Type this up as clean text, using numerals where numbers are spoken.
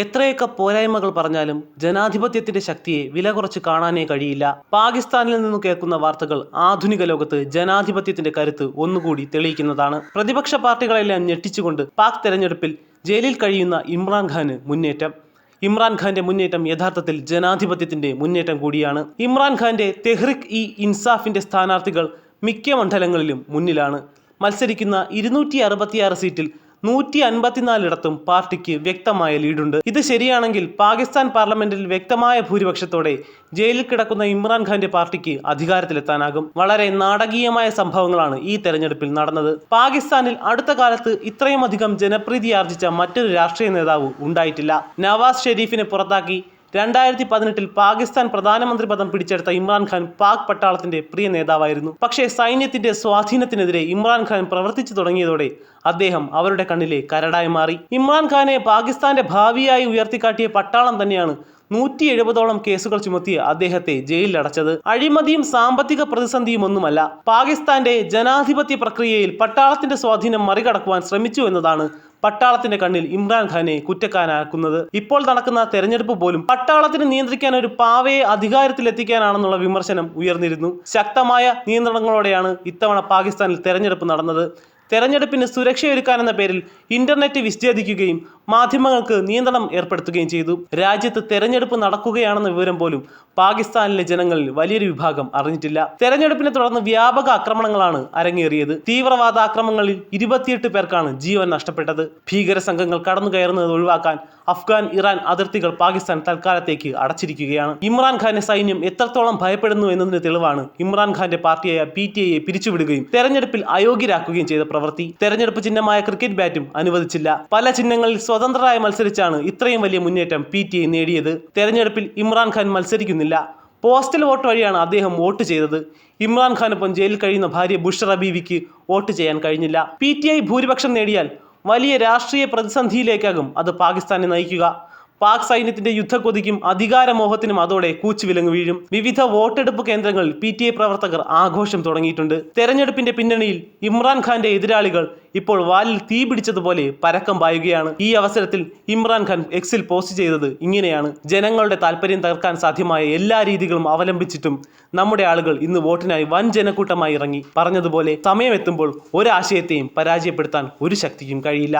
എത്രയൊക്കെ പോരായ്മകൾ പറഞ്ഞാലും ജനാധിപത്യത്തിന്റെ ശക്തിയെ വില കുറച്ച് കാണാനേ കഴിയില്ല. പാകിസ്ഥാനിൽ നിന്ന് കേൾക്കുന്ന വാർത്തകൾ ആധുനിക ലോകത്ത് ജനാധിപത്യത്തിന്റെ കരുത്ത് ഒന്നുകൂടി തെളിയിക്കുന്നതാണ്. പ്രതിപക്ഷ പാർട്ടികളെല്ലാം ഞെട്ടിച്ചുകൊണ്ട് പാക് തെരഞ്ഞെടുപ്പിൽ ജയിലിൽ കഴിയുന്ന ഇമ്രാൻഖാന് മുന്നേറ്റം. ഇമ്രാൻഖാന്റെ മുന്നേറ്റം യഥാർത്ഥത്തിൽ ജനാധിപത്യത്തിന്റെ മുന്നേറ്റം കൂടിയാണ്. ഇമ്രാൻഖാന്റെ തെഹ്രിക്-ഇ-ഇൻസാഫിന്റെ സ്ഥാനാർത്ഥികൾ മിക്ക മണ്ഡലങ്ങളിലും മുന്നിലാണ്. മത്സരിക്കുന്ന 266 സീറ്റിൽ 154 പാർട്ടിക്ക് വ്യക്തമായ ലീഡുണ്ട്. ഇത് ശരിയാണെങ്കിൽ പാകിസ്ഥാൻ പാർലമെന്റിൽ വ്യക്തമായ ഭൂരിപക്ഷത്തോടെ ജയിലിൽ കിടക്കുന്ന ഇമ്രാൻഖാന്റെ പാർട്ടിക്ക് അധികാരത്തിലെത്താനാകും. വളരെ നാടകീയമായ സംഭവങ്ങളാണ് ഈ തെരഞ്ഞെടുപ്പിൽ നടന്നത്. പാകിസ്ഥാനിൽ അടുത്ത കാലത്ത് ഇത്രയും അധികം ജനപ്രീതി ആർജിച്ച മറ്റൊരു രാഷ്ട്രീയ നേതാവ് ഉണ്ടായിട്ടില്ല. നവാസ് ഷെരീഫിനെ പുറത്താക്കി 2018 പാകിസ്ഥാൻ പ്രധാനമന്ത്രി പദം പിടിച്ചെടുത്ത ഇമ്രാൻഖാൻ പാക് പട്ടാളത്തിന്റെ പ്രിയ നേതാവായിരുന്നു. പക്ഷേ സൈന്യത്തിന്റെ സ്വാധീനത്തിനെതിരെ ഇമ്രാൻഖാൻ പ്രവർത്തിച്ചു തുടങ്ങിയതോടെ അദ്ദേഹം അവരുടെ കണ്ണിലെ കരടായി മാറി. ഇമ്രാൻഖാനെ പാകിസ്ഥാന്റെ ഭാവിയായി ഉയർത്തിക്കാട്ടിയ പട്ടാളം തന്നെയാണ് 170ഓളം കേസുകൾ ചുമത്തി അദ്ദേഹത്തെ ജയിലിലടച്ചത്. അഴിമതിയും സാമ്പത്തിക പ്രതിസന്ധിയും ഒന്നുമല്ല, പാകിസ്ഥാന്റെ ജനാധിപത്യ പ്രക്രിയയിൽ പട്ടാളത്തിന്റെ സ്വാധീനം മറികടക്കുവാൻ ശ്രമിച്ചു എന്നതാണ് പട്ടാളത്തിന്റെ കണ്ണിൽ ഇമ്രാൻഖാനെ കുറ്റക്കാരനാക്കുന്നത്. ഇപ്പോൾ നടക്കുന്ന തെരഞ്ഞെടുപ്പ് പോലും പട്ടാളത്തിന് നിയന്ത്രിക്കാൻ ഒരു പാവയെ അധികാരത്തിലെത്തിക്കാനാണെന്നുള്ള വിമർശനം ഉയർന്നിരുന്നു. ശക്തമായ നിയന്ത്രണങ്ങളോടെയാണ് ഇത്തവണ പാകിസ്ഥാനിൽ തെരഞ്ഞെടുപ്പ് നടന്നത്. തെരഞ്ഞെടുപ്പിന് സുരക്ഷയൊരുക്കാനെന്ന പേരിൽ ഇന്റർനെറ്റ് വിച്ഛേദിക്കുകയും മാധ്യമങ്ങൾക്ക് നിയന്ത്രണം ഏർപ്പെടുത്തുകയും ചെയ്തു. രാജ്യത്ത് തെരഞ്ഞെടുപ്പ് നടക്കുകയാണെന്ന വിവരം പോലും പാകിസ്ഥാനിലെ ജനങ്ങളിൽ വലിയൊരു വിഭാഗം അറിഞ്ഞിട്ടില്ല. തെരഞ്ഞെടുപ്പിനെ തുടർന്ന് വ്യാപക ആക്രമണങ്ങളാണ് അരങ്ങേറിയത്. തീവ്രവാദ ആക്രമണങ്ങളിൽ 28 പേർക്കാണ് ജീവൻ നഷ്ടപ്പെട്ടത്. ഭീകര സംഘങ്ങൾ കടന്നു കയറുന്നത് ഒഴിവാക്കാൻ അഫ്ഗാൻ ഇറാൻ അതിർത്തികൾ പാകിസ്ഥാൻ തൽക്കാലത്തേക്ക് അടച്ചിരിക്കുകയാണ്. ഇമ്രാൻഖാനെ സൈന്യം എത്രത്തോളം ഭയപ്പെടുന്നു എന്നതിന് തെളിവാണ് ഇമ്രാൻഖാന്റെ പാർട്ടിയായ PTIയെ പിരിച്ചുവിടുകയും തെരഞ്ഞെടുപ്പിൽ അയോഗ്യരാക്കുകയും ചെയ്ത പ്രവൃത്തി. തെരഞ്ഞെടുപ്പ് ചിഹ്നമായ ക്രിക്കറ്റ് ബാറ്റും അനുവദിച്ചില്ല. പല ചിഹ്നങ്ങളിൽ സ്വതന്ത്രരായി മത്സരിച്ചാണ് ഇത്രയും വലിയ മുന്നേറ്റം PTI നേടിയത്. തെരഞ്ഞെടുപ്പിൽ ഇമ്രാൻഖാൻ മത്സരിക്കുന്നില്ല. പോസ്റ്റൽ വോട്ട് വഴിയാണ് അദ്ദേഹം വോട്ട് ചെയ്തത്. ഇമ്രാൻഖാനൊപ്പം ജയിലിൽ കഴിയുന്ന ഭാര്യ ബുഷ്റ ബീവിക്ക് വോട്ട് ചെയ്യാൻ കഴിഞ്ഞില്ല. PTI ഭൂരിപക്ഷം നേടിയാൽ വലിയ രാഷ്ട്രീയ പ്രതിസന്ധിയിലേക്കാകും അത് പാകിസ്ഥാനെ നയിക്കുക. പാക് സൈന്യത്തിന്റെ യുദ്ധക്കൊതിക്കും അധികാരമോഹത്തിനും അതോടെ കൂച്ചുവിലങ്ങ് വീഴും. വിവിധ വോട്ടെടുപ്പ് കേന്ദ്രങ്ങളിൽ PTI പ്രവർത്തകർ ആഘോഷം തുടങ്ങിയിട്ടുണ്ട്. തെരഞ്ഞെടുപ്പിന്റെ പിന്നണിയിൽ ഇമ്രാൻഖാന്റെ എതിരാളികൾ ഇപ്പോൾ വാലിൽ തീ പിടിച്ചതുപോലെ പരക്കം പായുകയാണ്. ഈ അവസരത്തിൽ ഇമ്രാൻഖാൻ എക്സിൽ പോസ്റ്റ് ചെയ്തത് ഇങ്ങനെയാണ്: ജനങ്ങളുടെ താല്പര്യം തകർക്കാൻ സാധ്യമായ എല്ലാ രീതികളും അവലംബിച്ചിട്ടും നമ്മുടെ ആളുകൾ ഇന്ന് വോട്ടിനായി വൻ ജനക്കൂട്ടമായി ഇറങ്ങി. പറഞ്ഞതുപോലെ സമയമെത്തുമ്പോൾ ഒരാശയത്തെയും പരാജയപ്പെടുത്താൻ ഒരു ശക്തിക്കും കഴിയില്ല.